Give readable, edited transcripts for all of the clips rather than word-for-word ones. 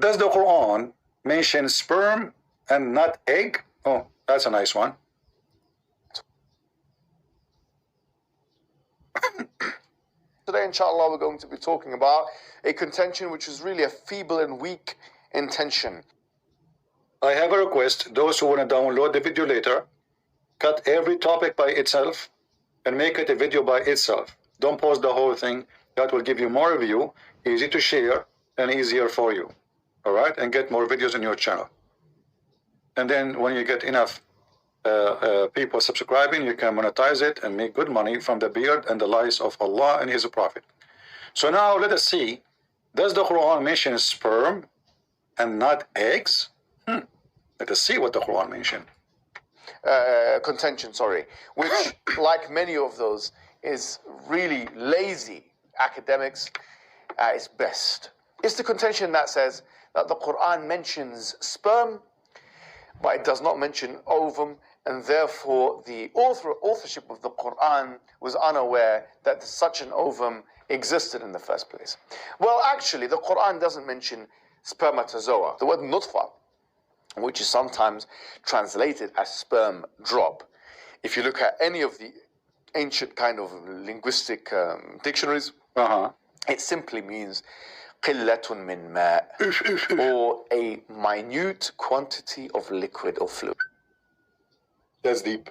Does the Quran mention sperm and not egg? Oh, that's a nice one. Today, inshallah, we're going to be talking about a contention which is really a feeble and weak intention. I have a request. Those who want to download the video later, cut every topic by itself and make it a video by itself. Don't post the whole thing. That will give you more view, easy to share, and easier for you. All right? And get more videos on your channel. And then when you get enough people subscribing, you can monetize it and make good money from the beard and the lies of Allah and His Prophet. So now let us see, does the Quran mention sperm and not eggs? Let us see what the Quran mentioned. Contention, sorry, which, like many of those, is really lazy academics at its best. It's the contention that says that the Quran mentions sperm, but it does not mention ovum, and therefore the authorship of the Quran was unaware that such an ovum existed in the first place. Well, actually, the Quran doesn't mention spermatozoa. The word nutfa, which is sometimes translated as sperm drop. If you look at any of the ancient kind of linguistic dictionaries, it simply means qillatun min ma', or a minute quantity of liquid or fluid. That's deep.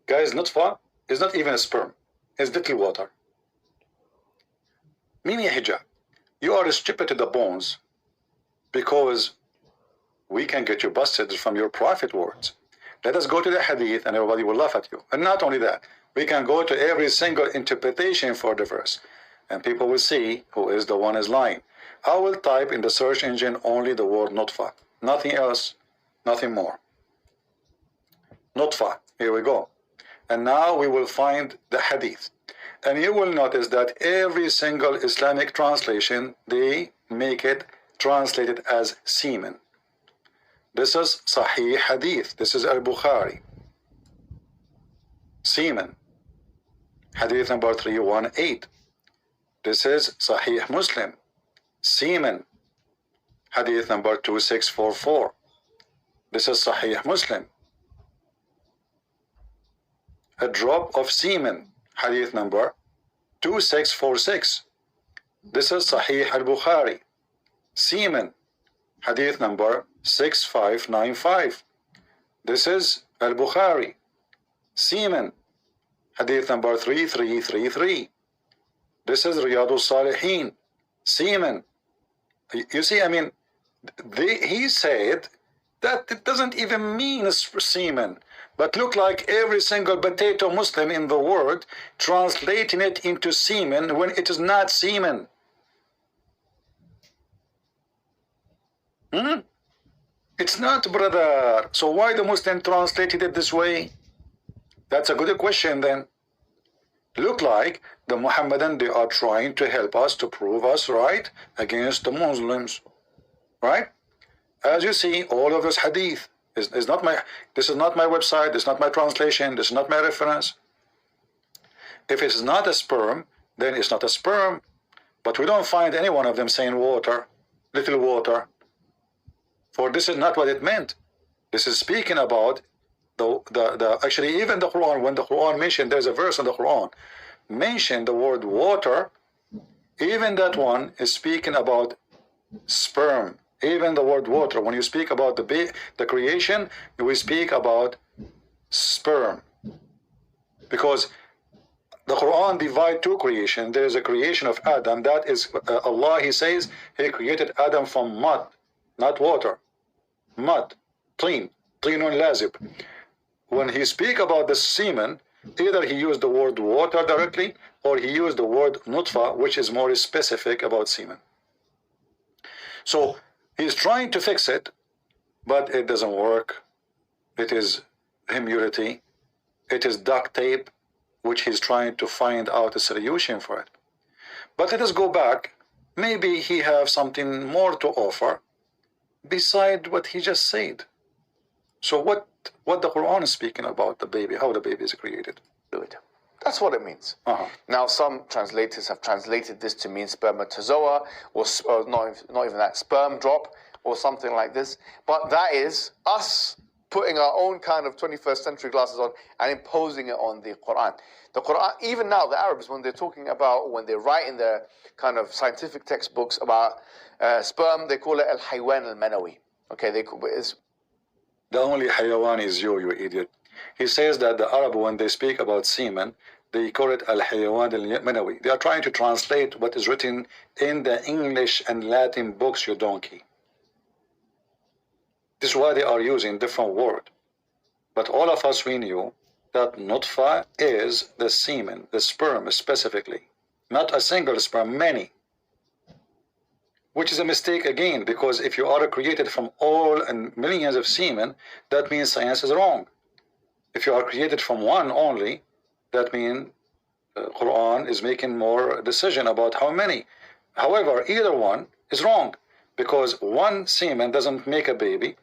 Guys, nutfa is not even a sperm. It's little water. Meaning hijab, you are stupid to the bones because we can get you busted from your prophet words. Let us go to the hadith and everybody will laugh at you. And not only that, we can go to every single interpretation for the verse and people will see who is the one is lying. I will type in the search engine only the word nutfa, nothing else, nothing more. Nutfa, here we go. And now we will find the hadith. And you will notice that every single Islamic translation, they make it translated as semen. This is Sahih Hadith. This is Al-Bukhari. Semen. Hadith number 318. This is Sahih Muslim. Semen. Hadith number 2644. This is Sahih Muslim. A drop of semen. Hadith number 2646. This is Sahih Al-Bukhari. Semen. Hadith number 6595. This is Al-Bukhari. Semen. Hadith number 3333. This is Riyadul Salihin. Semen. You see, I mean, he said that it doesn't even mean semen, but look like every single potato Muslim in the world translating it into semen when it is not semen. It's not, brother. So why the Muslim translated it this way? That's a good question then. Look like the Muhammadan, they are trying to help us to prove us right against the Muslims. Right? As you see, all of this hadith is not my, this is not my website, this is not my translation, this is not my reference. If it's not a sperm, then it's not a sperm. But we don't find any one of them saying water, little water. For this is not what it meant. This is speaking about actually even the Quran, when the Quran mentioned, there's a verse in the Quran, mentioned the word water, even that one is speaking about sperm. Even the word water, when you speak about the creation, we speak about sperm. Because the Quran divides two creation. There is a creation of Adam, that is Allah, He says, He created Adam from mud, not water. Mud, tlinun lazib. When He speak about the semen, either He used the word water directly, or He used the word nutfa, which is more specific about semen. So He's trying to fix it, but it doesn't work. It is humility. It is duct tape, which He's trying to find out a solution for it. But let us go back. Maybe he have something more to offer beside what he just said. So what the Quran is speaking about the baby, how the baby is created. That's what it means. Now, some translators have translated this to mean spermatozoa, or not even that, sperm drop, or something like this. But that is us putting our own kind of 21st century glasses on and imposing it on the Quran. The Quran, even now, the Arabs, when they're talking about, when they write in their kind of scientific textbooks about sperm, they call it al-haywan al-manawi. Okay, the only hayawan is you idiot. He says that the Arab, when they speak about semen, they call it al-haywan al-manawi. They are trying to translate what is written in the English and Latin books, you donkey. This is why they are using different word. But all of us, we knew that nutfa is the semen, the sperm specifically. Not a single sperm, many. Which is a mistake again, because if you are created from all and millions of semen, that means science is wrong. If you are created from one only, that means Quran is making more decision about how many. However, either one is wrong, because one semen doesn't make a baby,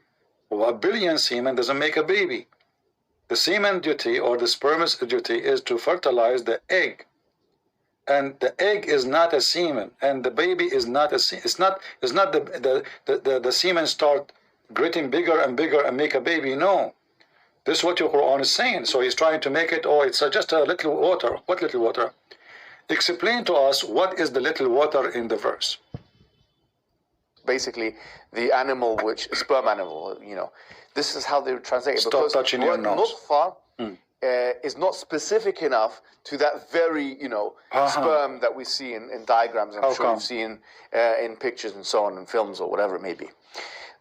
or a billion semen doesn't make a baby. The semen duty or the sperm's duty is to fertilize the egg. And the egg is not a semen, and the baby is not a semen. It's not the semen start getting bigger and bigger and make a baby. No. This is what your Quran is saying. So he's trying to make it, oh, it's just a little water. What little water? Explain to us what is the little water in the verse. Basically, the animal, which sperm animal, you know, this is how they translate it. Stop touching your nose. Nutfa is not specific enough to that very, you know, sperm that we see in diagrams. I'm sure you've seen in pictures and so on, in films or whatever it may be.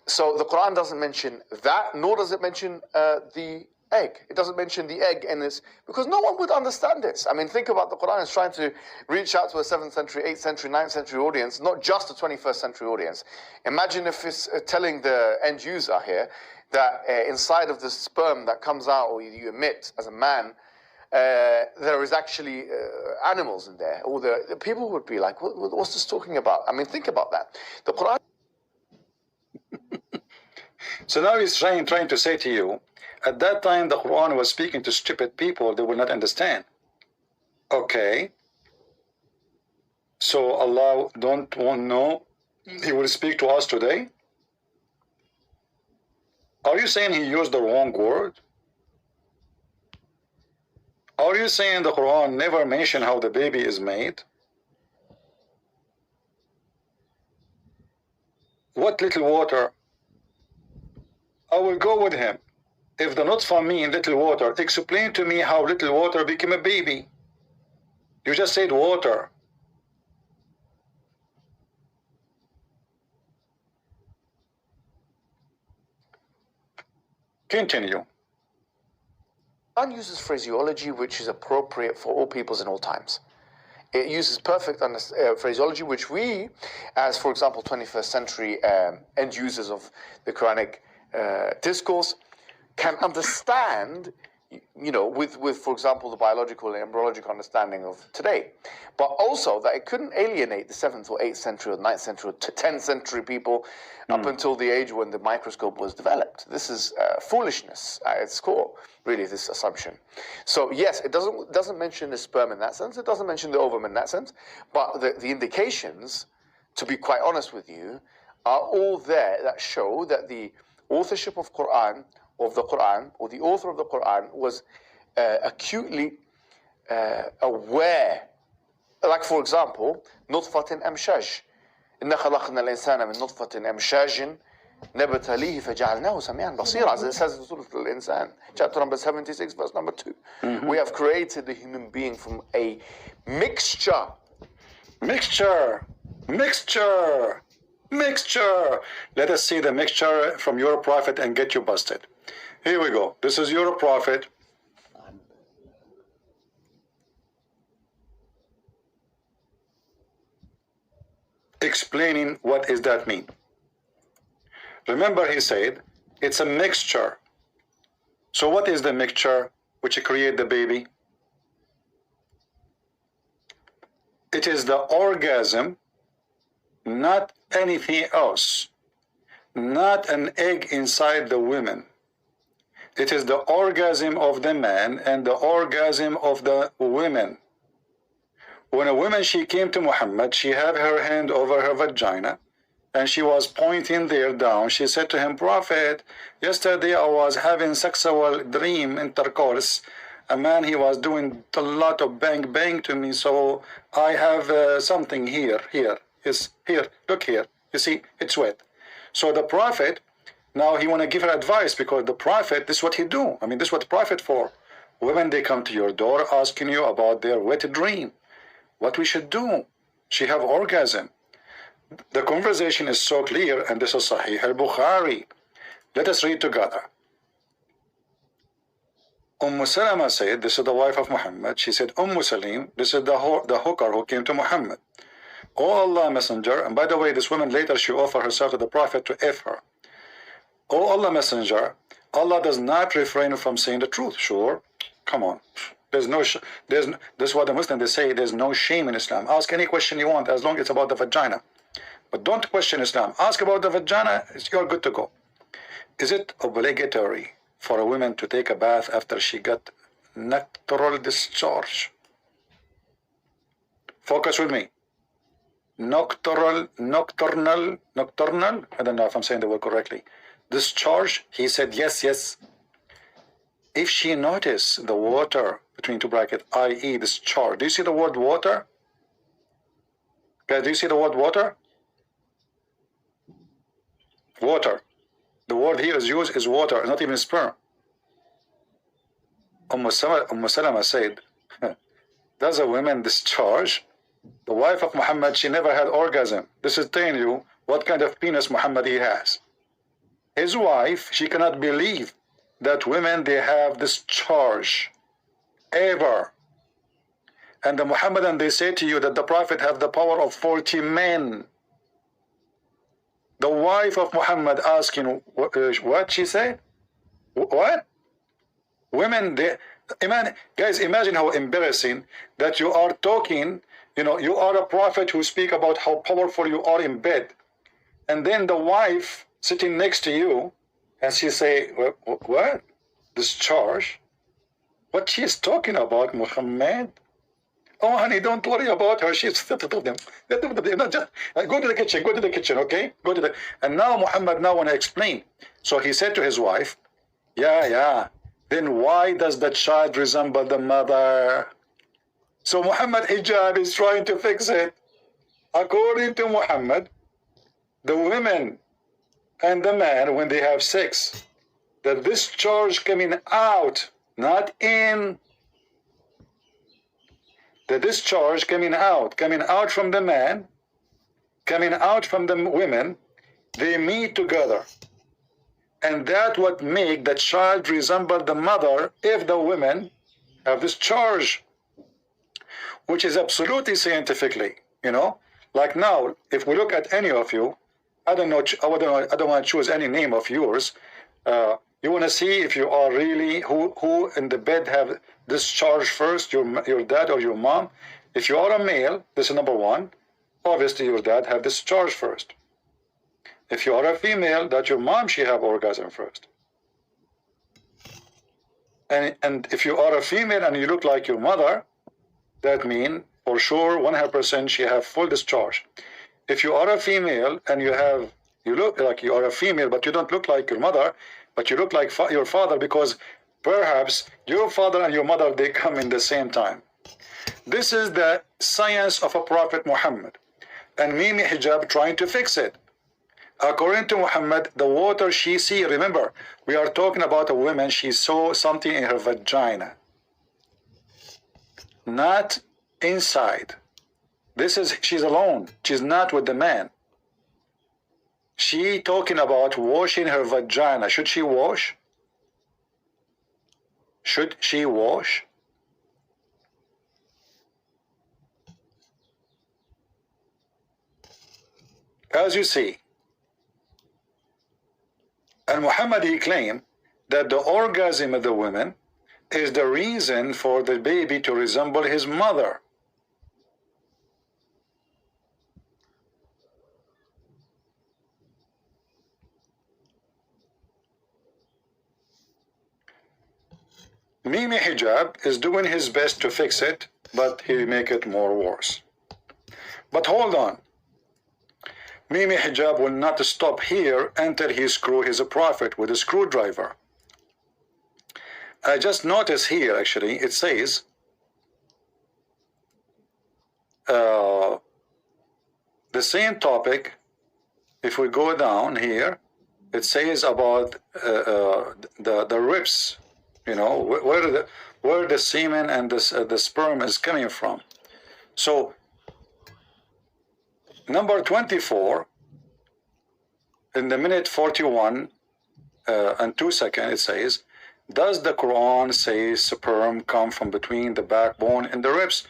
So the Quran doesn't mention that, nor does it mention the egg. It doesn't mention the egg in this, because no one would understand this. I mean, think about the Quran is trying to reach out to a 7th century, 8th century, 9th century audience, not just a 21st century audience. Imagine if it's telling the end user here that inside of the sperm that comes out or you emit as a man, there is actually animals in there. Or the people would be like, what's this talking about? I mean, think about that. The Quran. So now he's trying to say to you, at that time the Quran was speaking to stupid people, they will not understand. Okay. So Allah don't want to know He will speak to us today? Are you saying He used the wrong word? Are you saying the Quran never mentioned how the baby is made? What little water? I will go with him. If the nutfa mean little water, explain to me how little water became a baby. You just said water. Continue. Quran uses phraseology which is appropriate for all peoples in all times. It uses perfect phraseology which we, as for example 21st century end users of the Quranic discourse, can understand, you know, with for example the biological and embryological understanding of today, but also that it couldn't alienate the 7th or 8th century or 9th century or 10th century people up until the age when the microscope was developed. This is foolishness at its core, really, this assumption. So yes, it doesn't mention the sperm in that sense, it doesn't mention the ovum in that sense, but the indications, to be quite honest with you, are all there that show that the authorship of the Quran, or the author of the Quran, was acutely aware. Like, for example, نطفة أمشاج إنا خلقنا الإنسان من نطفة أمشاج نبتليه فجعلناه سميعا بصيرا, as it says in Surah Al-Insan, chapter number 76, verse number 2. We have created the human being from a mixture. Mixture. Let us see the mixture from your prophet and get you busted. Here we go. This is your prophet. Explaining what does that mean. Remember, he said it's a mixture. So what is the mixture which create the baby? It is the orgasm, not anything else. Not an egg inside the woman. It is the orgasm of the man and the orgasm of the women. When a woman, she came to Muhammad, she had her hand over her vagina, and she was pointing there down. She said to him, Prophet, yesterday I was having sexual dream intercourse. A man, he was doing a lot of bang bang to me, so I have something here, yes, here, look here. You see, it's wet. So the Prophet, now he want to give her advice, because the Prophet, this is what he do. I mean, this is what the Prophet for. Women, they come to your door asking you about their wet dream. What we should do? She have orgasm. The conversation is so clear, and this is Sahih al-Bukhari. Let us read together. Salama said, this is the wife of Muhammad. She said, Salim, this is the hooker who came to Muhammad. O Allah Messenger, and by the way, this woman later, she offered herself to the Prophet to F her. O Allah Messenger, Allah does not refrain from saying the truth. Sure, come on. This is what the Muslims, they say, there's no shame in Islam. Ask any question you want, as long as it's about the vagina. But don't question Islam. Ask about the vagina, you're good to go. Is it obligatory for a woman to take a bath after she got nocturnal discharge? Focus with me. Nocturnal, I don't know if I'm saying the word correctly. Discharge, he said yes. If she noticed the water between two brackets, i.e. discharge. Do you see the word water? Guys, do you see the word water? Water. The word here is used is water, not even sperm. Salama said, does a woman discharge? The wife of Muhammad, she never had orgasm. This is telling you what kind of penis Muhammad he has. His wife, she cannot believe that women, they have discharge ever. And the Muhammadan, they say to you that the Prophet have the power of 40 men. The wife of Muhammad asking, what she said? What? Women, guys, imagine how embarrassing that you are talking, you are a prophet who speak about how powerful you are in bed. And then the wife sitting next to you, and she say, what? Discharge? What she is talking about, Muhammad? Oh, honey, don't worry about her. She's just go to the kitchen, okay? Go to the. And now Muhammad now want to explain. So he said to his wife, yeah. Then why does the child resemble the mother? So Muhammad hijab is trying to fix it. According to Muhammad, the women and the man, when they have sex, the discharge coming out, not in. The discharge coming out from the man, coming out from the women, they meet together. And that what make the child resemble the mother if the women have discharge, which is absolutely scientifically, Like now, if we look at any of you, I don't want to choose any name of yours. You want to see if you are really who in the bed have discharge first, your dad or your mom. If you are a male, this is number one. Obviously, your dad have discharge first. If you are a female, that your mom, she have orgasm first. And if you are a female and you look like your mother, that means for sure 100% she have full discharge. If you are a female and you look like you are a female, but you don't look like your mother, but you look like your father, because perhaps your father and your mother, they come in the same time. This is the science of a Prophet Muhammad. And Mimi Hijab trying to fix it. According to Muhammad, the water she see, remember, we are talking about a woman, she saw something in her vagina. Not inside. She's alone. She's not with the man. She talking about washing her vagina. Should she wash? Should she wash? As you see, and Muhammad, he claimed that the orgasm of the woman is the reason for the baby to resemble his mother. Mimi Hijab is doing his best to fix it, but he make it more worse. But hold on. Mimi Hijab will not stop here until he screw his prophet with a screwdriver. I just noticed here, actually, it says, the same topic, if we go down here, it says about the ribs, you know, where the semen and the sperm is coming from. So, number 24, in the minute 41 and 2 seconds, it says, does the Quran say sperm come from between the backbone and the ribs?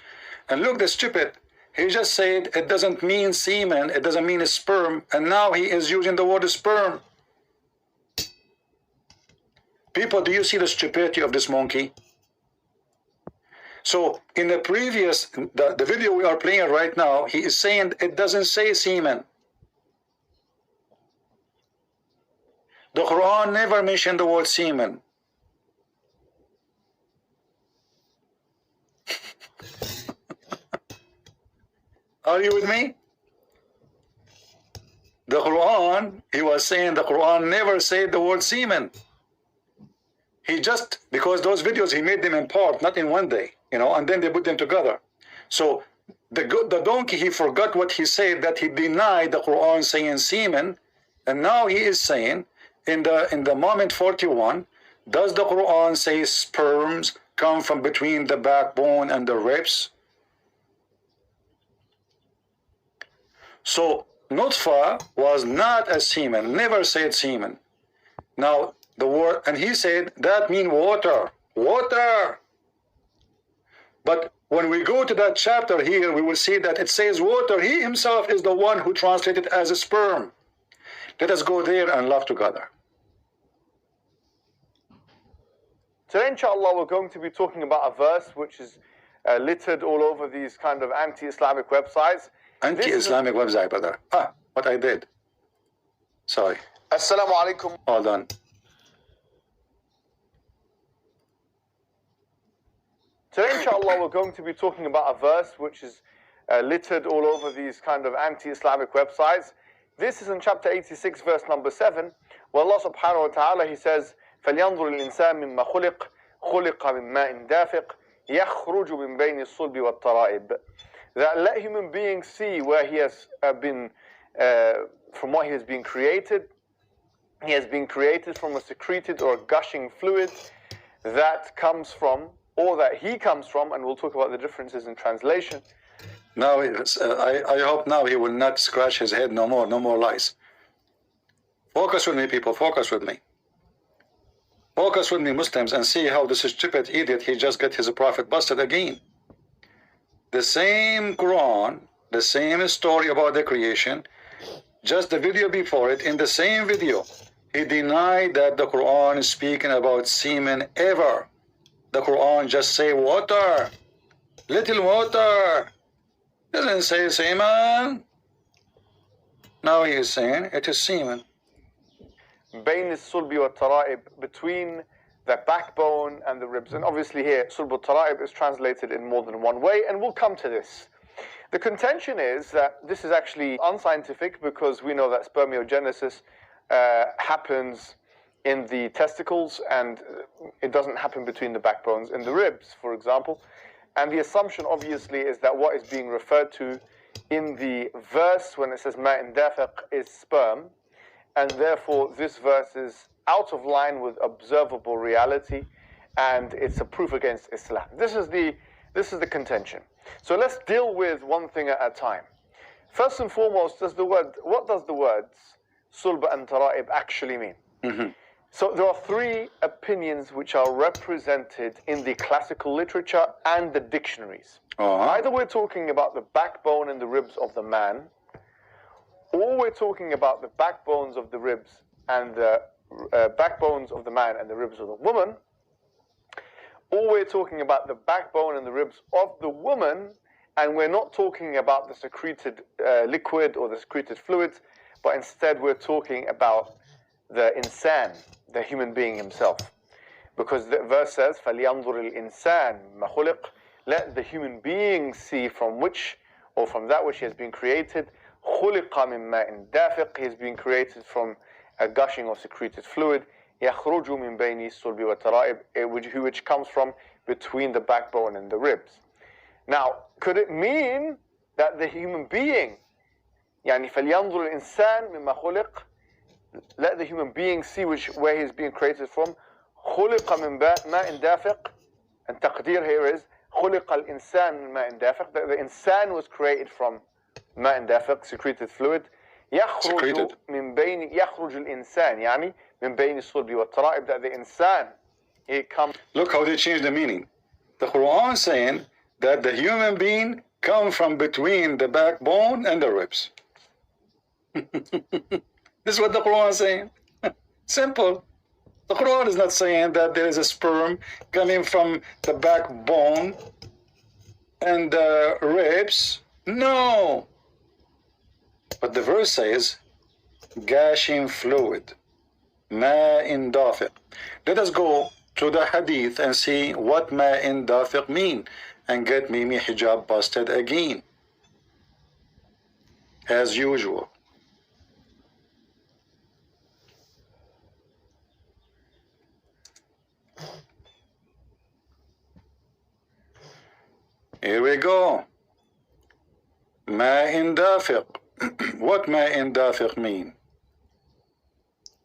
And look, the stupid, he just said it doesn't mean semen, it doesn't mean sperm, and now he is using the word sperm. People, do you see the stupidity of this monkey? So in the previous, the video we are playing right now, he is saying it doesn't say semen. The Quran never mentioned the word semen. Are you with me? The Quran, he was saying the Quran never said the word semen. He just, because those videos, he made them in part, not in one day, you know, and then they put them together. So the donkey, he forgot what he said, that he denied the Quran saying semen, and now he is saying, in the moment 41, does the Quran say sperms come from between the backbone and the ribs? So nutfa was not a semen, never said semen. Now the word, and he said that means water, water. But when we go to that chapter here, we will see that it says water. He himself is the one who translated as a sperm. Let us go there and laugh together. Today, inshallah, we're going to be talking about a verse which is littered all over these kind of anti-Islamic websites. Anti-Islamic website, brother. What I did. Sorry. Assalamu alaikum. Hold on. Today, inshallah, we're going to be talking about a verse which is littered all over these kind of anti-Islamic websites. This is in chapter 86, verse number 7, where Allah subhanahu wa ta'ala, he says, فَلْيَنْظُرِ الْإِنسَانِ مِمَّا خُلِقَ مِنْ مَاءٍ دَافِقٍ يَخْرُجُ مِنْ بَيْنِ الصُّلْبِ وَالتَّرَائِبِ. That let human beings see where he has been, from what he has been created. He has been created from a secreted or a gushing fluid that comes from, or that he comes from, and we'll talk about the differences in translation. Now, I hope now he will not scratch his head no more lies. Focus with me, people, focus with me. Focus with me, Muslims, and see how this stupid idiot, he just got his prophet busted again. The same Quran, the same story about the creation, just the video before it, in the same video, he denied that the Quran is speaking about semen ever. The Quran just say water, little water. Doesn't say semen. Now he is saying it is semen. بين الصلب والترائب, between the backbone and the ribs. And obviously here, صلب والترائب is translated in more than one way, and we'll come to this. The contention is that this is actually unscientific, because we know that spermiogenesis happens in the testicles, and it doesn't happen between the backbones and the ribs, for example. And the assumption, obviously, is that what is being referred to in the verse when it says ma'in dafiq is sperm, and therefore this verse is out of line with observable reality, and it's a proof against Islam. This is the contention. So let's deal with one thing at a time. First and foremost, what does the words sulba and tara'ib actually mean? Mm-hmm. So there are three opinions which are represented in the classical literature and the dictionaries. Either we're talking about the backbone and the ribs of the man, or we're talking about the backbones of the ribs and the backbones of the man and the ribs of the woman, or we're talking about the backbone and the ribs of the woman, and we're not talking about the secreted liquid or the secreted fluids, but instead we're talking about the insan, the human being himself. Because the verse says, فَلْيَنْظُرِ الْإِنسَانِ مَا خُلِقَ. Let the human being see from which, or from that which he has been created. خُلِقَ مِنْ مَاءٍ دَافِقٍ. He has been created from a gushing or secreted fluid. يَخْرُجُ مِنْ بَيْنِ الصُّلْبِ وَالتَّرَائِبِ, which comes from between the backbone and the ribs. Now, could it mean that the human being, يعني فَلْيَنْظُرِ الْإِنسَانِ مِمَّا خُلِقَ, let the human being see where he is being created from. خُلِقَ مِنْ مَاءٍ دَافِقٍ. And taqdeer here is خُلِقَ الْإِنسَانِ مِنْ مَاءٍ دَافِقٍ. The insan was created from ماء دافق, secreted fluid. يخرج من بين يخرج الإنسان يعني من بين الصلب والترائب. That the insan, he comes. Look how they changed the meaning. The Quran saying that the human being come from between the backbone and the ribs. This is what the Quran is saying. Simple. The Quran is not saying that there is a sperm coming from the backbone and the ribs. No. But the verse says, gushing fluid, ma'in dafiq. Let us go to the hadith and see what ma'in dafiq mean and get Mimi hijab busted again. As usual. Here we go. Ma'in dafiq. What ma'in dafiq mean?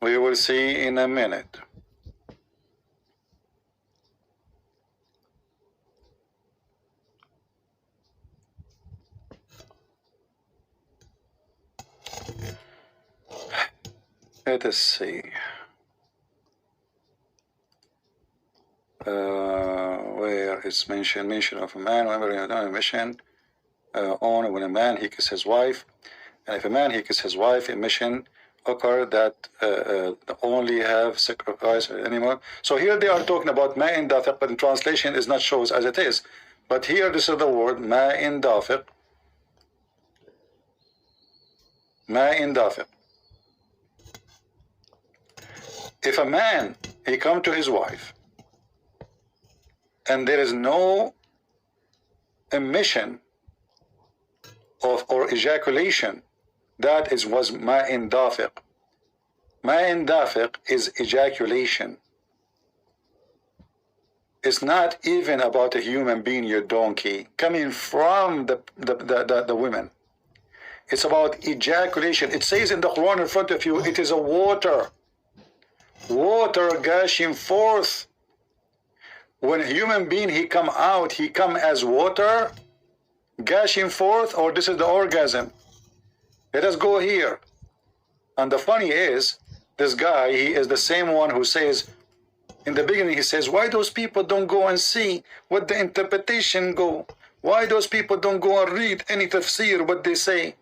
We will see in a minute. Let us see. Where it's mention of a man, whenever you're doing a mission, on when a man he kisses his wife, and if a man he kisses his wife, a mission occur that only have sacrifice anymore. So here they are talking about ma'in dafiq, but in translation is not shows as it is. But here this is the word ma'in dafiq. Ma'in dafiq. If a man he come to his wife and there is no emission of or ejaculation, that was ma'in dafiq. Ma'in dafiq is ejaculation. It's not even about a human being, your donkey, coming from the women. It's about ejaculation. It says in the Quran in front of you, it is a water. Water gushing forth. When a human being, he come out, he come as water, gushing forth, or this is the orgasm. Let us go here. And the funny is, this guy, he is the same one who says, in the beginning he says, why those people don't go and see what the interpretation go? Why those people don't go and read any tafsir, what they say?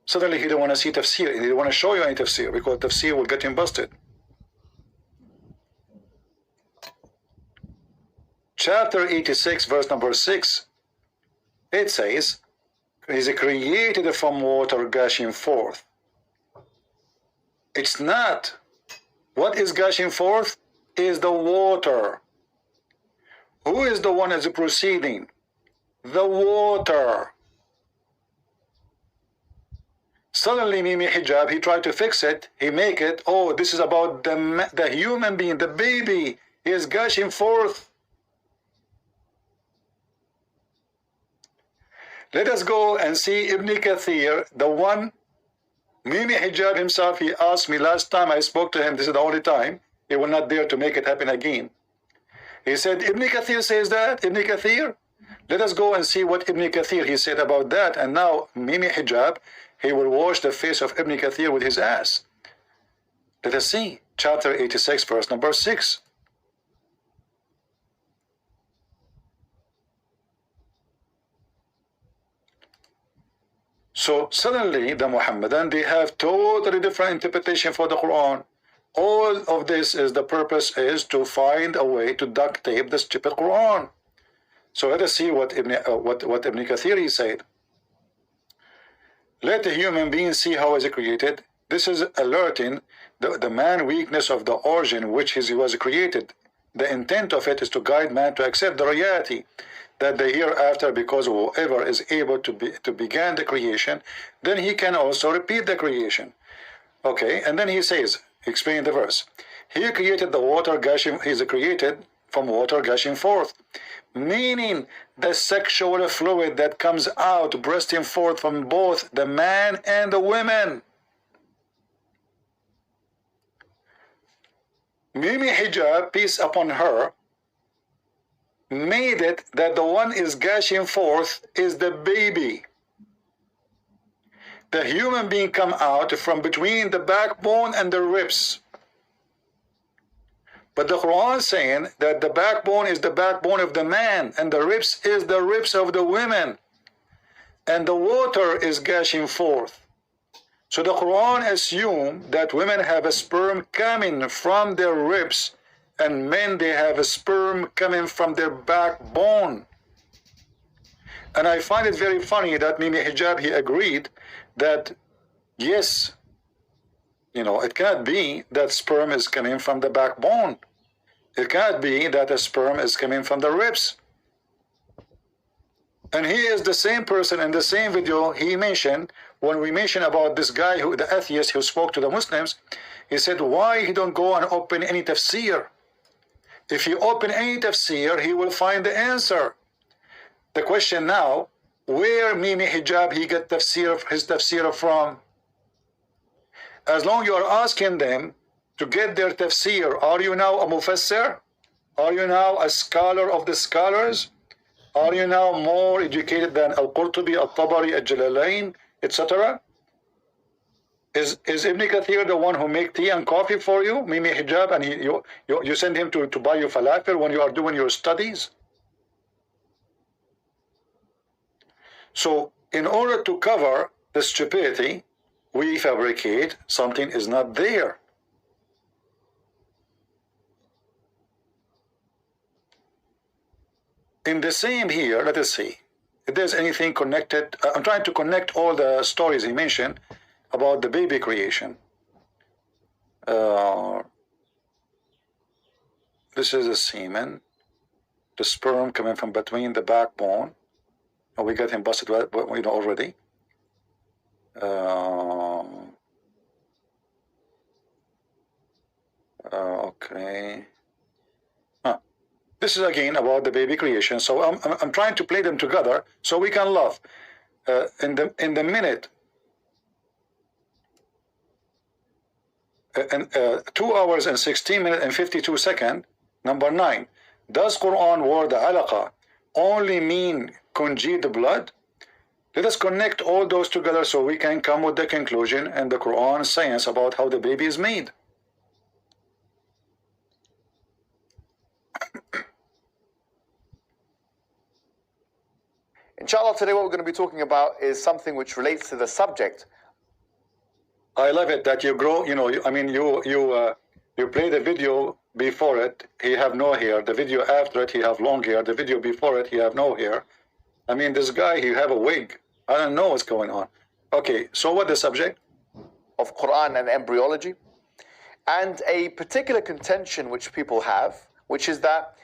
Suddenly he don't want to see tafsir, he don't want to show you any tafsir, because tafsir will get him busted. Chapter 86, verse number 6, it says, is created from water gushing forth. It's not. What is gushing forth is the water. Who is the one that's proceeding? The water. Suddenly Mimi Hijab, he tried to fix it, he make it, oh, this is about the human being, the baby, he is gushing forth. Let us go and see Ibn Kathir, the one, Mimi Hijab himself, he asked me last time I spoke to him, this is the only time, he will not dare to make it happen again. He said, Ibn Kathir says that, Ibn Kathir? Let us go and see what Ibn Kathir, he said about that, and now Mimi Hijab, he will wash the face of Ibn Kathir with his ass. Let us see, chapter 86, verse number 6. So suddenly the Muhammadan, they have totally different interpretation for the Quran. All of this is the purpose is to find a way to duct tape the stupid Quran. So let us see what Ibn Kathir said. Let the human being see how is it created. This is alerting the man weakness of the origin which he was created. the intent of it is to guide man to accept the reality that the hereafter, because whoever is able to begin the creation, then he can also repeat the creation. Okay, and then he says, explain the verse. He created the water gushing, he is created from water gushing forth, meaning the sexual fluid that comes out, bursting forth from both the man and the women. Mimi Hijab, peace upon her, made it that the one is gushing forth is the baby. The human being come out from between the backbone and the ribs. But the Quran is saying that the backbone is the backbone of the man and the ribs is the ribs of the women. And the water is gushing forth. So the Quran assumes that women have a sperm coming from their ribs and men, they have a sperm coming from their backbone. And I find it very funny that Mimi Hijab, he agreed that, yes, you know, it cannot be that sperm is coming from the backbone. It cannot be that the sperm is coming from the ribs. And he is the same person in the same video he mentioned, when we mentioned about this guy, who the atheist who spoke to the Muslims, he said, why he don't go and open any tafsir? If he open any tafsir, he will find the answer. The question now, where Mimi Hijab he get his tafsir from? As long you are asking them to get their tafsir, are you now a mufassir? Are you now a scholar of the scholars? Are you now more educated than Al-Qurtubi, Al-Tabari, Al-Jalalain, etc.? Is Ibn Kathir the one who make tea and coffee for you, Mimi Hijab, and you send him to buy you falafel when you are doing your studies? So in order to cover the stupidity, we fabricate something is not there. In the same here, let us see if there's anything connected. I'm trying to connect all the stories he mentioned about the baby creation. This is the semen, the sperm coming from between the backbone. Oh, we got him busted, you know, already. Okay. This is again about the baby creation. So I'm trying to play them together so we can laugh. In the minute, 2 hours and 16 minutes and 52 seconds. Number 9. Does Quran word alaqa only mean congealed blood? Let us connect all those together so we can come with the conclusion and the Quran science about how the baby is made. Inshallah, today what we're going to be talking about is something which relates to the subject. I love it that you grow, you know, I mean, you play the video before it, he have no hair. The video after it, he have long hair. The video before it, he have no hair. I mean, this guy, he have a wig. I don't know what's going on. Okay, so what the subject? Of Quran and embryology. And a particular contention which people have, which is that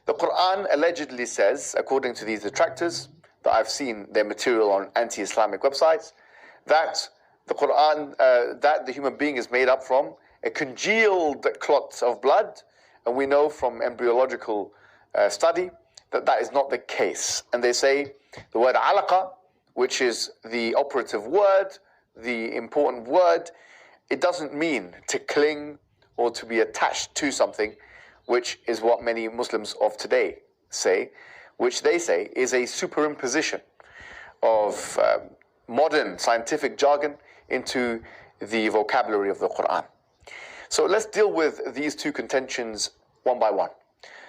the Quran allegedly says, according to these detractors, that I've seen their material on anti-Islamic websites, that the Quran, that the human being is made up from a congealed clot of blood, and we know from embryological study that that is not the case. And they say the word alaqa, which is the operative word, the important word, it doesn't mean to cling or to be attached to something, which is what many Muslims of today say, which they say is a superimposition of modern scientific jargon into the vocabulary of the Quran. So let's deal with these two contentions one by one.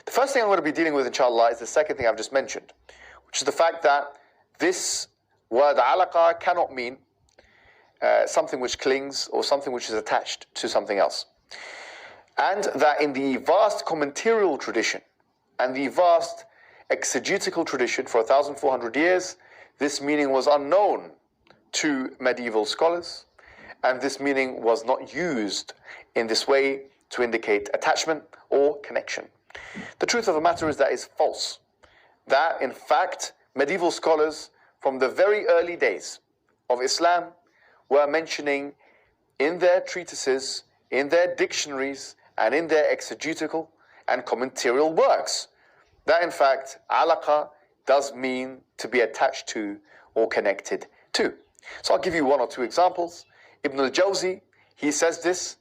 The first thing I'm going to be dealing with, inshallah, is the second thing I've just mentioned, which is the fact that this word alaqa cannot mean something which clings or something which is attached to something else. And that in the vast commentarial tradition and the vast exegetical tradition for 1,400 years, this meaning was unknown to medieval scholars, and this meaning was not used in this way to indicate attachment or connection. The truth of the matter is that is false. That, in fact, medieval scholars from the very early days of Islam were mentioning in their treatises, in their dictionaries, and in their exegetical and commentarial works, that in fact, alaqa does mean to be attached to or connected to. So I'll give you one or two examples. Ibn al-Jawzi, he says this,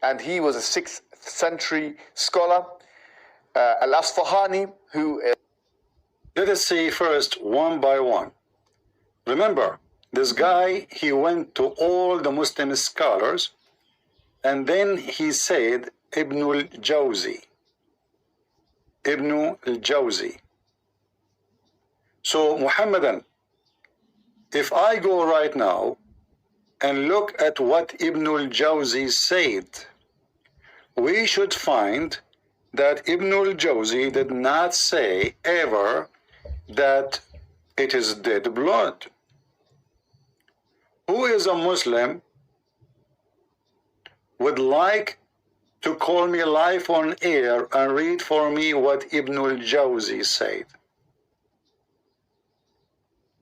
and he was a 6th century scholar. Al-Asfahani, who... Let us see first one by one. Remember, this guy, he went to all the Muslim scholars, and then he said, Ibn al-Jawzi. Ibn al-Jawzi. So, Muhammadan, if I go right now and look at what Ibn al-Jawzi said, we should find that Ibn al-Jawzi did not say ever that it is dead blood. Who is a Muslim would like to call me live on air and read for me what Ibn al-Jawzi said?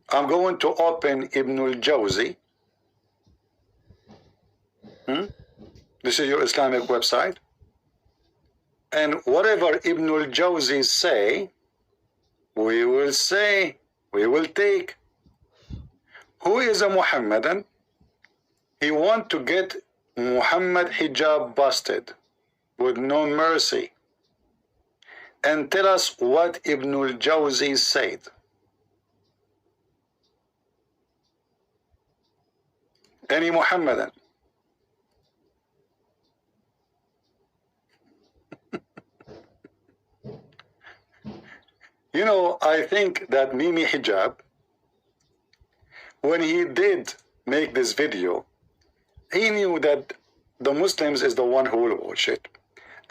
I'm going to open Ibn al-Jawzi. This is your Islamic website. And whatever Ibn al-Jawzi say, we will take. Who is a Muhammadan? He want to get Muhammad hijab busted with no mercy. And tell us what Ibn al-Jawzi said. Any Muhammadan? You know, I think that Mimi Hijab, when he did make this video, he knew that the Muslims is the one who will watch it.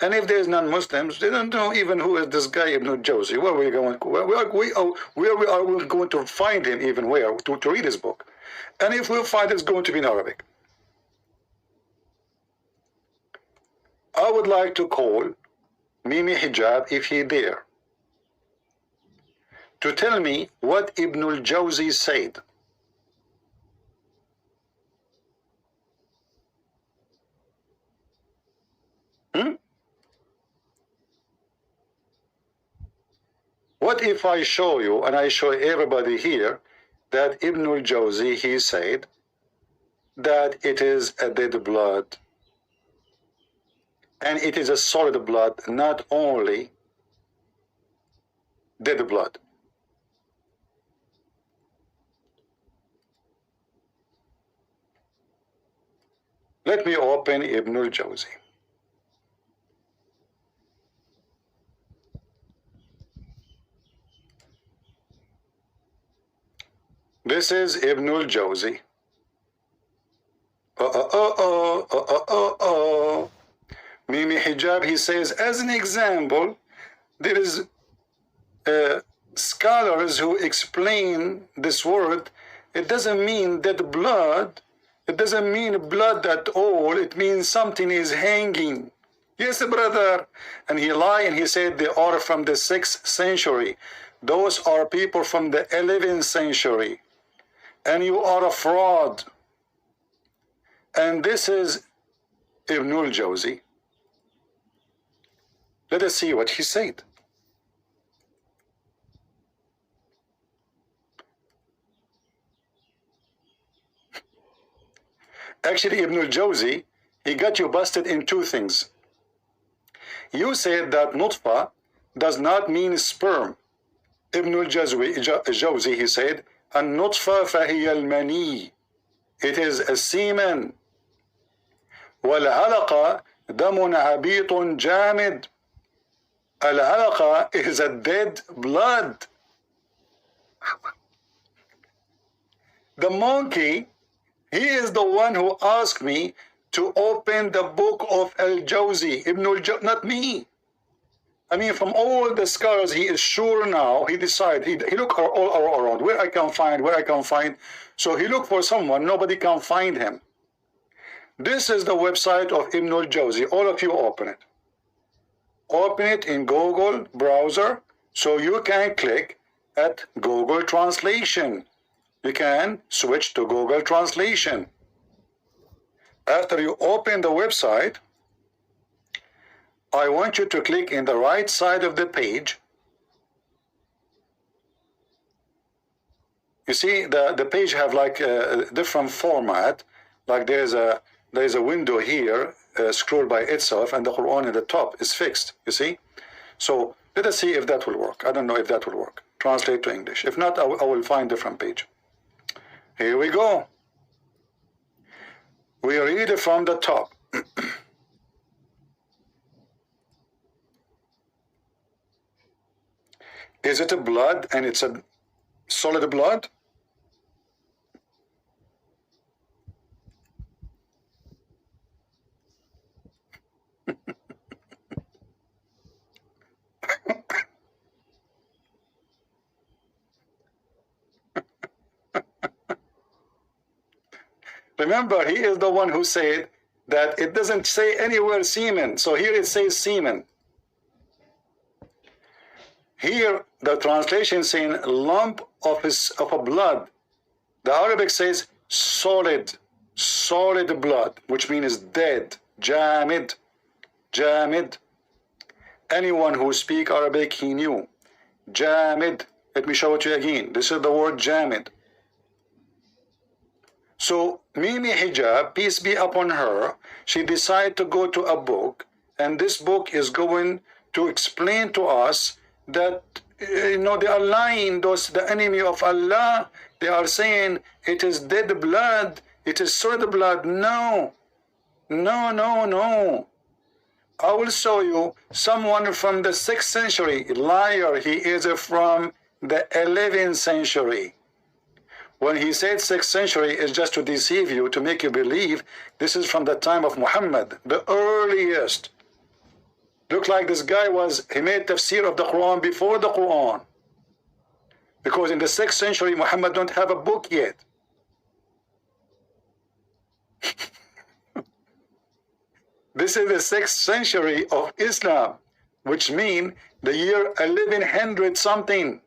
And if there's non-Muslims, they don't know even who is this guy Ibn al-Jawzi. Where are we going? Where are we going to find him? Even where to read his book? And if we find it's going to be in Arabic. I would like to call Mimi Hijab, if he dare, to tell me what Ibn al-Jawzi said. What if I show you, and I show everybody here, that Ibn al-Jawzi, he said that it is a dead blood, and it is a solid blood, not only dead blood. Let me open Ibn al-Jawzi. This is Ibn al-Jawzi. Mimi Hijab, he says, as an example, there is scholars who explain this word. It doesn't mean dead blood. It doesn't mean blood at all. It means something is hanging. Yes, brother. And he lied and he said they are from the 6th century. Those are people from the 11th century. And you are a fraud. And this is Ibn al-Jawzi. Let us see what he said. Actually, Ibn al-Jawzi, he got you busted in two things. You said that nutfa does not mean sperm. Ibn al-Jawzi, he said, النطفة فهي المني. It is a semen. والعلقة دم عبيط جامد. العلقة is a dead blood. The monkey, he is the one who asked me to open the book of al-Jawzi, Ibn al-Jawzi, not me. I mean, from all the scholars, he is sure now, he decided, he looked all around, where I can find. So he looked for someone, nobody can find him. This is the website of Ibn al-Jawzi. All of you open it. Open it in Google browser, so you can click at Google Translation. You can switch to Google Translation. After you open the website, I want you to click in the right side of the page. You see, the page have like a different format. Like there's a window here, scroll by itself, and the Quran at the top is fixed. You see? So let us see if that will work. I don't know if that will work. Translate to English. If not, I will find a different page. Here we go. We read it from the top. Is it a blood, and it's a solid blood? Remember, he is the one who said that it doesn't say anywhere semen. So here it says semen. Here the translation saying lump of a blood. The Arabic says solid blood, which means dead, jamid, jamid. Anyone who speak Arabic, he knew. Jamid. Let me show it to you again. This is the word jamid. So Mimi Hijab, peace be upon her, she decided to go to a book, and this book is going to explain to us that they are lying. The enemy of Allah, they are saying it is dead blood, it is solid blood. No. I will show you someone from the 6th century. Liar, he is from the 11th century. When he said 6th century, is just to deceive you, to make you believe this is from the time of Muhammad, the earliest. Look like this guy he made tafsir of the Quran before the Quran. Because in the 6th century, Muhammad don't have a book yet. This is the 6th century of Islam, which means the year 1100 something.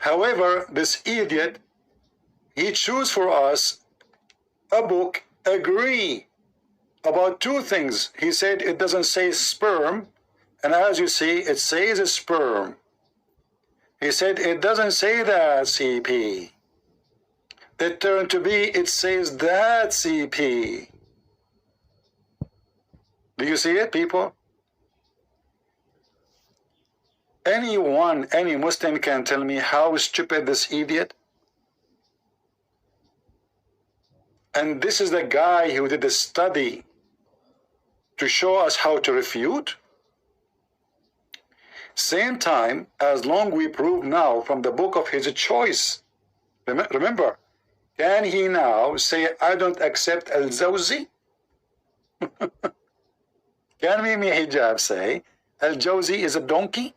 However, this idiot, he chose for us a book, agree about two things. He said it doesn't say sperm, and as you see, it says sperm. He said it doesn't say that, CP. It turned to be, it says that, CP. Do you see it, people? Any Muslim can tell me how stupid this idiot? And this is the guy who did the study to show us how to refute? Same time, as long we prove now from the book of his choice. Remember, can he now say, I don't accept al-Zawzi? Can Mimi Hijab say, al-Jawzi is a donkey?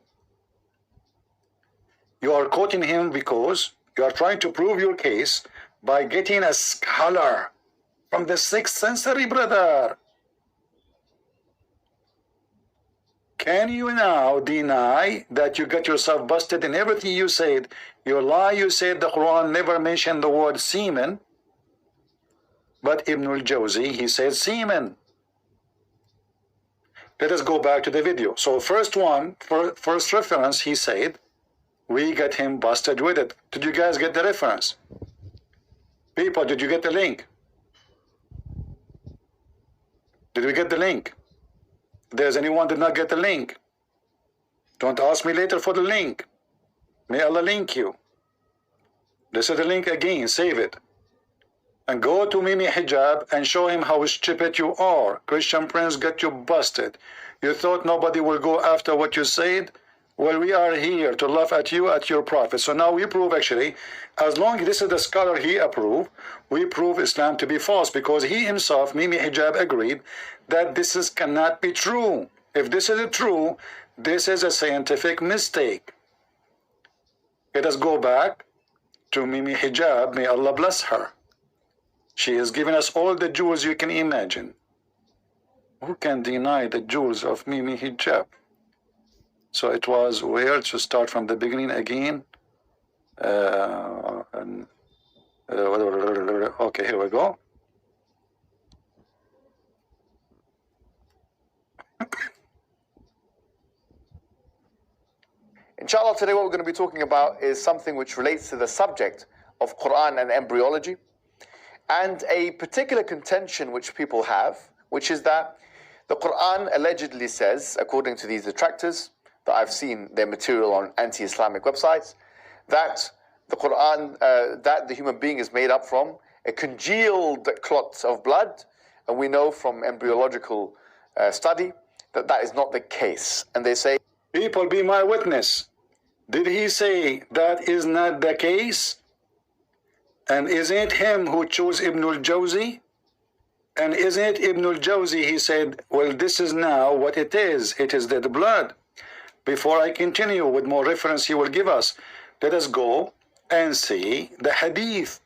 You are quoting him because you are trying to prove your case by getting a scholar from the 6th century, brother. Can you now deny that you got yourself busted in everything you said? You lie, you said the Quran never mentioned the word semen, but Ibn al-Jawzi, he said semen. Let us go back to the video. So first reference, he said, we got him busted with it. Did you guys get the reference? People, did you get the link? Did we get the link? If there's anyone did not get the link, don't ask me later for the link. May Allah link you. This is the link again, save it. And go to Mimi Hijab and show him how stupid you are. Christian Prince got you busted. You thought nobody will go after what you said? Well, we are here to laugh at you, at your prophet. So now we prove actually, as long as this is the scholar he approved, we prove Islam to be false because he himself, Mimi Hijab, agreed that this cannot be true. If this is true, this is a scientific mistake. Let us go back to Mimi Hijab, may Allah bless her. She has given us all the jewels you can imagine. Who can deny the jewels of Mimi hijab? So it was where to start from the beginning again. Okay, here we go. Inshallah, today what we're going to be talking about is something which relates to the subject of Quran and embryology, and a particular contention which people have, which is that the Quran allegedly says, according to these detractors, that I've seen their material on anti-Islamic websites, that the Quran, that the human being is made up from a congealed clot of blood, and we know from embryological study that that is not the case. And they say, people, be my witness. Did he say that is not the case? And isn't it him who chose Ibn al-Jawzi? And isn't it Ibn al-Jawzi, he said, well, this is now what it is. It is dead blood. Before I continue with more reference he will give us, let us go and see the hadith.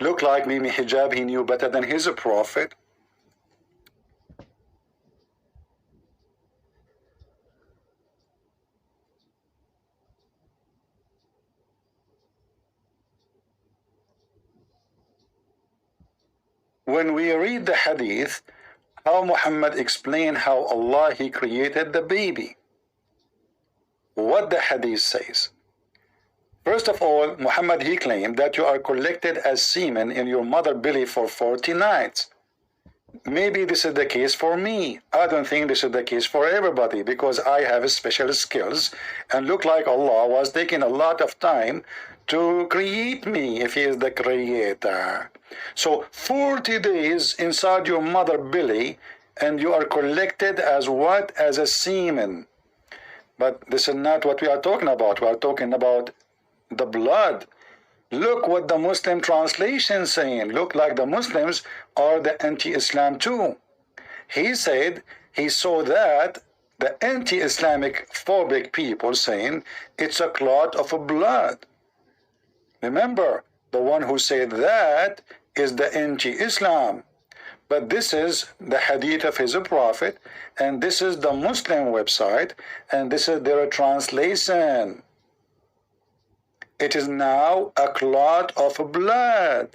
Look like Mimi hijab, he knew better than his prophet. When we read the hadith, how Muhammad explained how Allah, he created the baby. What the hadith says. First of all, Muhammad, he claimed that you are collected as semen in your mother belly for 40 nights. Maybe this is the case for me. I don't think this is the case for everybody, because I have special skills and look like Allah was taking a lot of time to create me if he is the creator. So 40 days inside your mother belly and you are collected as what? As a semen. But this is not what we are talking about. We are talking about the blood. Look what the Muslim translation is saying. Look like the Muslims are the anti-Islam too. He said he saw that the anti-Islamic phobic people saying it's a clot of blood. Remember, the one who said that is the anti-Islam. But this is the hadith of his prophet, and this is the Muslim website, and this is their translation. It is now a clot of blood.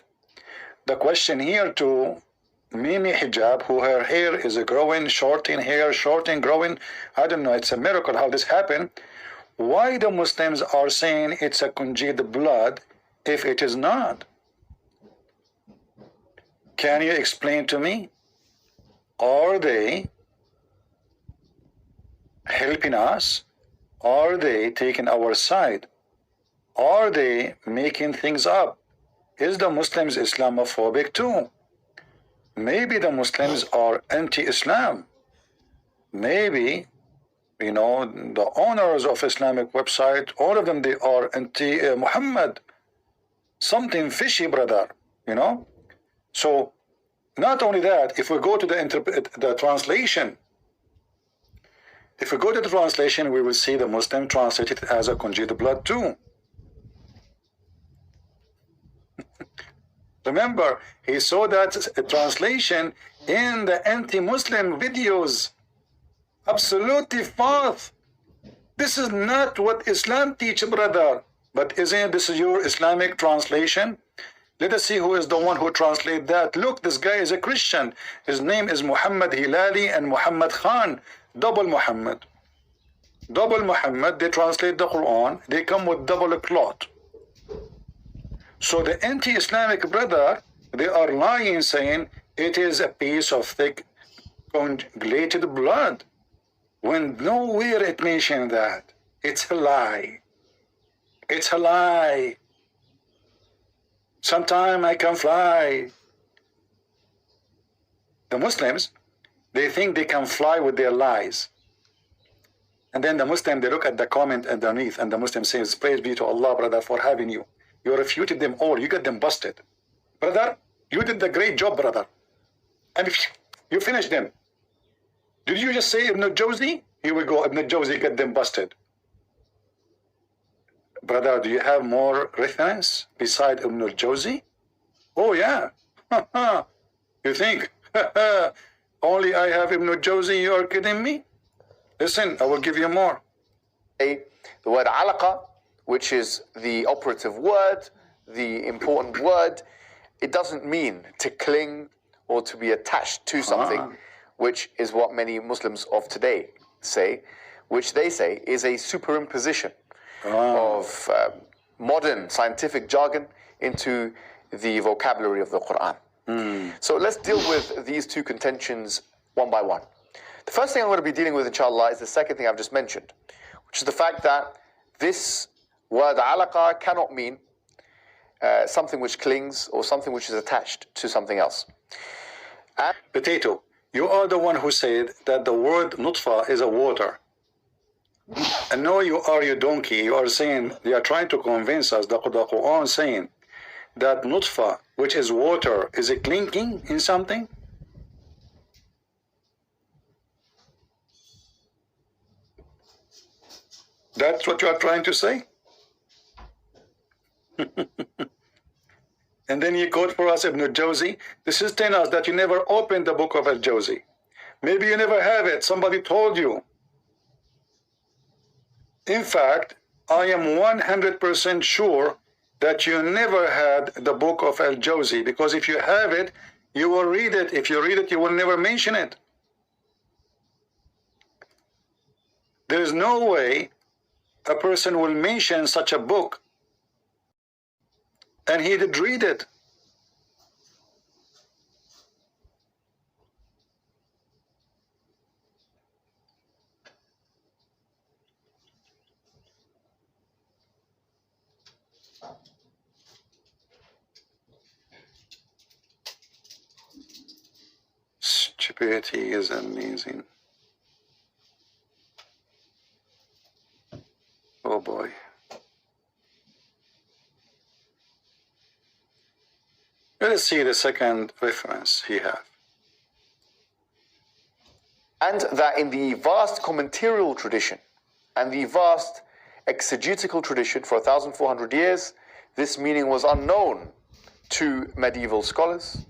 The question here to Mimi hijab, who her hair is growing, short in hair, short in growing, I don't know, it's a miracle how this happened. Why the Muslims are saying it's a congealed blood if it is not? Can you explain to me? Are they helping us? Are they taking our side? Are they making things up? Is the Muslims Islamophobic too? Maybe the Muslims are anti-Islam. Maybe, you know, the owners of Islamic website, all of them, they are anti-Muhammad. Something fishy, brother, you know? So, not only that, if we go to the translation, if we go to the translation, we will see the Muslim translated as a congealed blood too. Remember, he saw that translation in the anti-Muslim videos. Absolutely false. This is not what Islam teaches, brother. But isn't this your Islamic translation? Let us see who is the one who translated that. Look, this guy is a Christian. His name is Muhammad Hilali and Muhammad Khan. Double Muhammad. Double Muhammad, they translate the Quran. They come with double cloth. So the anti-Islamic brother, they are lying, saying it is a piece of thick coagulated blood, when nowhere it mentioned that. It's a lie. It's a lie. Sometime I can fly. The Muslims, they think they can fly with their lies. And then the Muslim, they look at the comment underneath, and the Muslim says, praise be to Allah, brother, for having you. You refuted them all. You got them busted. Brother, you did the great job, brother. And if you finished them. Did you just say Ibn al-Jawzi? Here we go, Ibn al-Jawzi got them busted. Brother, do you have more reference beside Ibn al-Jawzi? Oh, yeah. You think? Only I have Ibn Jawzi, you are kidding me? Listen, I will give you more. The word alaqa, which is the operative word, the important word, it doesn't mean to cling or to be attached to something, which is what many Muslims of today say, which they say is a superimposition of modern scientific jargon into the vocabulary of the Quran. So let's deal with these two contentions one by one. The first thing I'm going to be dealing with, inshallah, is the second thing I've just mentioned, which is the fact that this word alaqa cannot mean something which clings or something which is attached to something else. Potato, you are the one who said that the word nutfa is a water. And no, you are, you donkey. You are saying, you are trying to convince us, the Quran saying that nutfa, which is water, is it clinking in something? That's what you are trying to say? And then you quote for us Ibn Jawzi. This is telling us that you never opened the book of Al-Jawzi. Maybe you never have it. Somebody told you. In fact, I am 100% sure that you never had the book of Al-Jawzi, because if you have it, you will read it. If you read it, you will never mention it. There is no way a person will mention such a book, and he did read it. Stupidity is amazing. Oh boy. Let us see the second reference he has. And that in the vast commentarial tradition and the vast exegetical tradition for 1,400 years, this meaning was unknown to medieval scholars,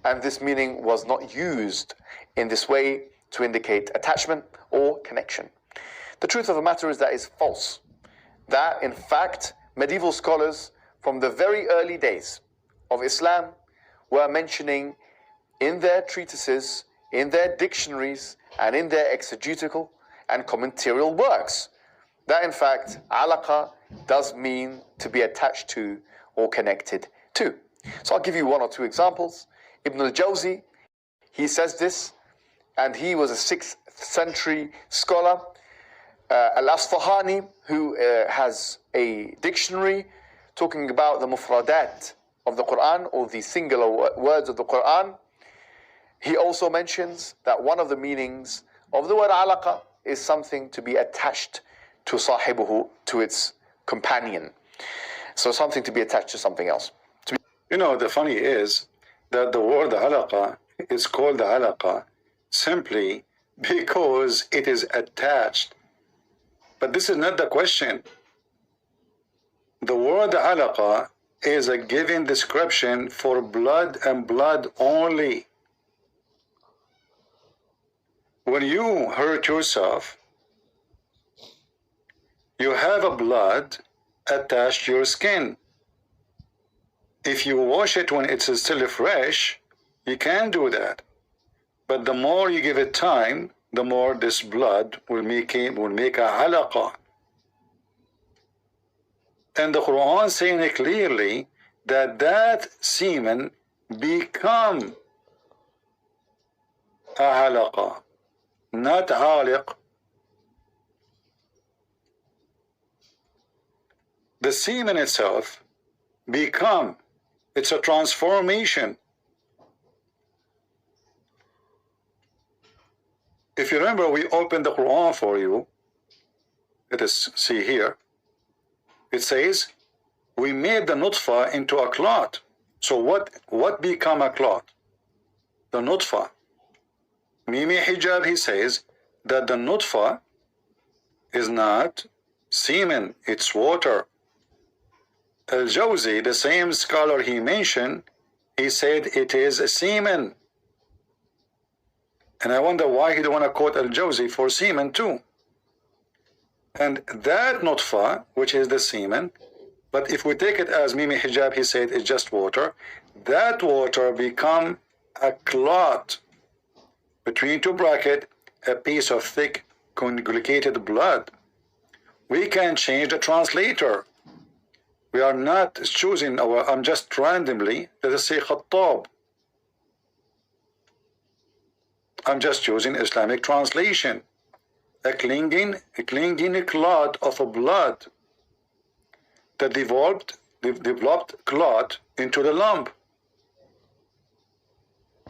and this meaning was not used in this way to indicate attachment or connection. The truth of the matter is that is false. That, in fact, medieval scholars from the very early days of Islam were mentioning in their treatises, in their dictionaries, and in their exegetical and commentarial works, that in fact, alaqa does mean to be attached to or connected to. So I'll give you one or two examples. Ibn al-Jawzi, he says this, and he was a 6th century scholar. Al-Asfahani, who has a dictionary talking about the mufradat of the Quran, or the singular words of the Quran, he also mentions that one of the meanings of the word alaqa is something to be attached to sahibuhu, to its companion. So something to be attached to something else. You know, the funny is that the word alaqa is called alaqa simply because it is attached. But this is not the question. The word alaqa is a given description for blood and blood only. When you hurt yourself, you have a blood attached to your skin. If you wash it when it's still fresh, you can do that. But the more you give it time, the more this blood will make a alaqa. And the Quran is saying it clearly that semen become a alaqa, not aliq. The semen itself become, it's a transformation. If you remember, we opened the Quran for you. Let us see here. It says, we made the nutfa into a clot. So what become a clot? The nutfa. Mimi Hijab, he says that the nutfa is not semen, it's water. Al-Jawzi, the same scholar he mentioned, he said it is a semen. And I wonder why he don't want to quote al-Jawzi for semen too. And that nutfa, which is the semen, but if we take it as Mimi Hijab, he said it's just water, that water become a clot, between two brackets, a piece of thick conjugated blood. We can change the translator. We are not choosing our, I'm just randomly, let us say Khattab. I'm just using Islamic translation. A clinging clot of blood that developed clot into the lump.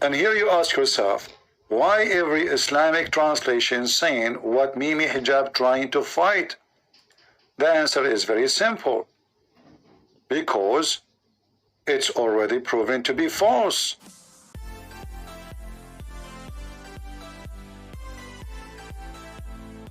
And here you ask yourself, why every Islamic translation saying what Mimi Hijab trying to fight? The answer is very simple. Because it's already proven to be false.